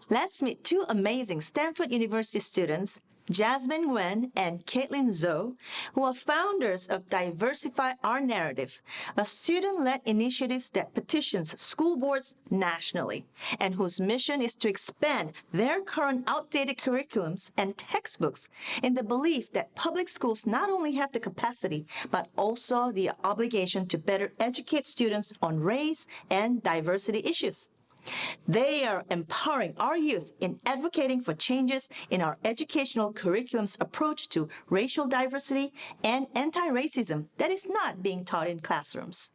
Let's meet two amazing Stanford University students, Jasmine Nguyen and Katelin Zhou, who are founders of Diversify Our Narrative, a student-led initiative that petitions school boards nationally, and whose mission is to expand their current outdated curriculums and textbooks in the belief that public schools not only have the capacity, but also the obligation to better educate students on race and diversity issues. They are empowering our youth in advocating for changes in our educational curriculum's approach to racial diversity and anti-racism that is not being taught in classrooms.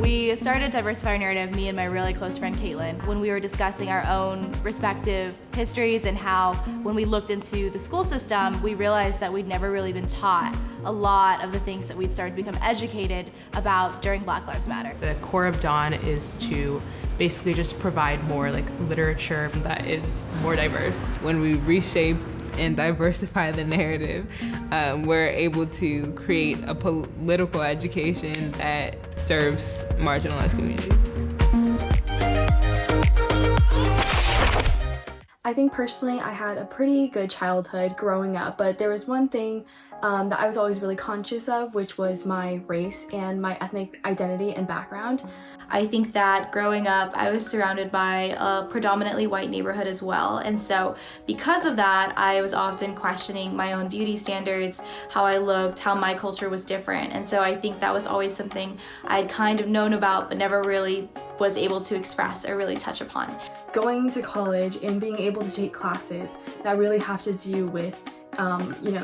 We started Diversify Our Narrative, me and my really close friend Katelin, when we were discussing our own respective histories and how when we looked into the school system, we realized that we'd never really been taught a lot of the things that we'd started to become educated about during Black Lives Matter. The core of Dawn is to basically just provide more literature that is more diverse. When we reshape and diversify the narrative, we're able to create a political education that serves marginalized communities. I think personally I had a pretty good childhood growing up, but there was one thing that I was always really conscious of, which was my race and my ethnic identity and background. I think that growing up, I was surrounded by a predominantly white neighborhood as well. And so because of that, I was often questioning my own beauty standards, how I looked, how my culture was different. And so I think that was always something I'd kind of known about, but never really was able to express or really touch upon. Going to college and being able to take classes that really have to do with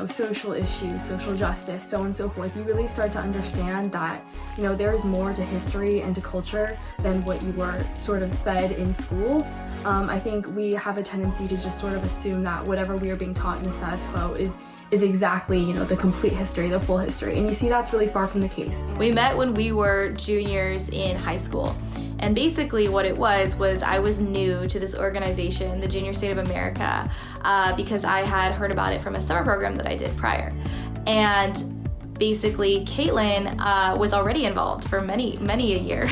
social issues, social justice, so on and so forth, you really start to understand that, there is more to history and to culture than what you were sort of fed in schools. I think we have a tendency to just sort of assume that whatever we are being taught in the status quo is exactly, the complete history, the full history. And you see that's really far from the case. We met when we were juniors in high school. And basically what it was I was new to this organization, the Junior State of America, because I had heard about it from a summer program that I did prior. And basically Katelin was already involved for many a year.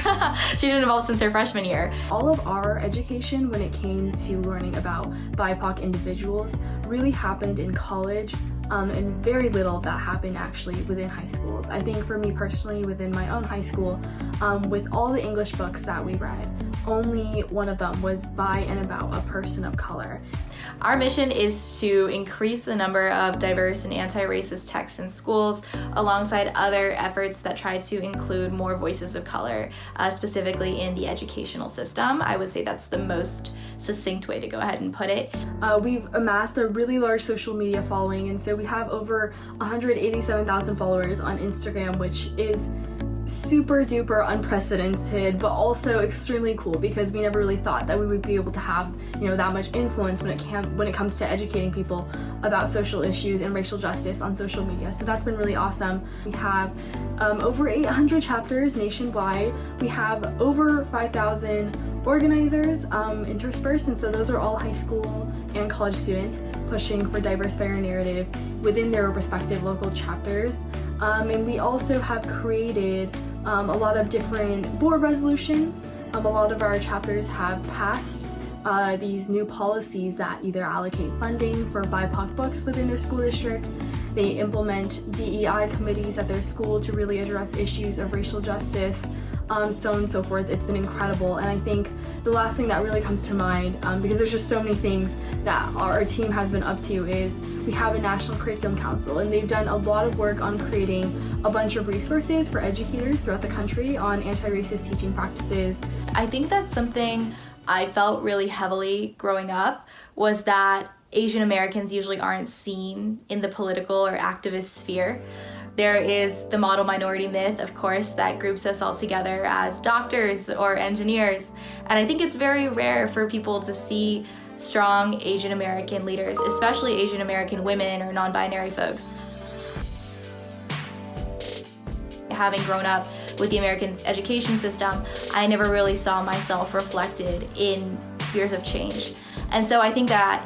She'd been involved since her freshman year. All of our education when it came to learning about BIPOC individuals really happened in college. And very little of that happened actually within high schools. I think for me personally, within my own high school, with all the English books that we read, only one of them was by and about a person of color. Our mission is to increase the number of diverse and anti-racist texts in schools alongside other efforts that try to include more voices of color, specifically in the educational system. I would say that's the most succinct way to go ahead and put it. We've amassed a really large social media following, and so we have over 187,000 followers on Instagram, which is super duper unprecedented, but also extremely cool because we never really thought that we would be able to have that much influence when it comes to educating people about social issues and racial justice on social media. So that's been really awesome. We have over 800 chapters nationwide. We have over 5,000 organizers interspersed, and so those are all high school and college students pushing for Diversify Our Narrative within their respective local chapters. And we also have created a lot of different board resolutions. A lot of our chapters have passed these new policies that either allocate funding for BIPOC books within their school districts. They implement DEI committees at their school to really address issues of racial justice, so on and so forth. It's been incredible. And I think the last thing that really comes to mind, because there's just so many things that our team has been up to, is we have a National Curriculum Council, and they've done a lot of work on creating a bunch of resources for educators throughout the country on anti-racist teaching practices. I think that's something I felt really heavily growing up, was that Asian Americans usually aren't seen in the political or activist sphere. There is the model minority myth, of course, that groups us all together as doctors or engineers. And I think it's very rare for people to see strong Asian American leaders, especially Asian American women or non-binary folks. Having grown up with the American education system, I never really saw myself reflected in spheres of change. And so I think that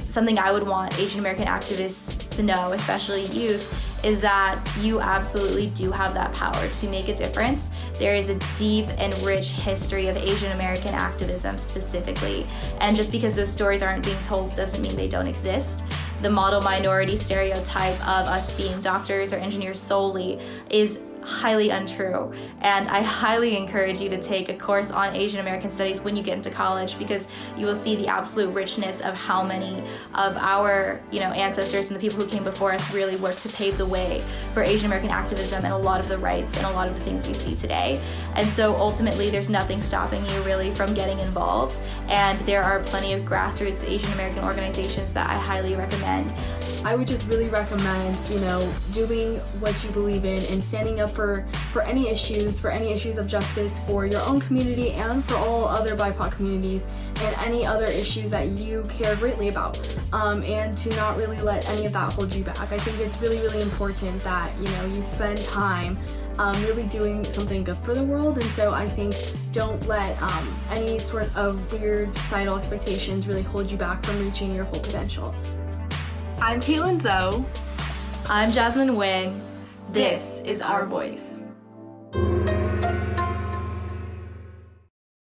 something I would want Asian American activists to know, especially youth, is that you absolutely do have that power to make a difference. there is a deep and rich history of Asian American activism specifically. And just because those stories aren't being told doesn't mean they don't exist. The model minority stereotype of us being doctors or engineers solely is highly untrue, and I highly encourage you to take a course on Asian American studies when you get into college, because you will see the absolute richness of how many of our ancestors and the people who came before us really worked to pave the way for Asian American activism and a lot of the rights and a lot of the things we see today. And so ultimately there's nothing stopping you really from getting involved, and there are plenty of grassroots Asian American organizations that I highly recommend. I would just really recommend, doing what you believe in and standing up for any issues of justice for your own community and for all other BIPOC communities and any other issues that you care greatly about, and to not really let any of that hold you back. I think it's really, really important that, you spend time really doing something good for the world, and so I think don't let any sort of weird societal expectations really hold you back from reaching your full potential. I'm Katelin Zhou. I'm Jasmine Nguyen. This is Our Voice.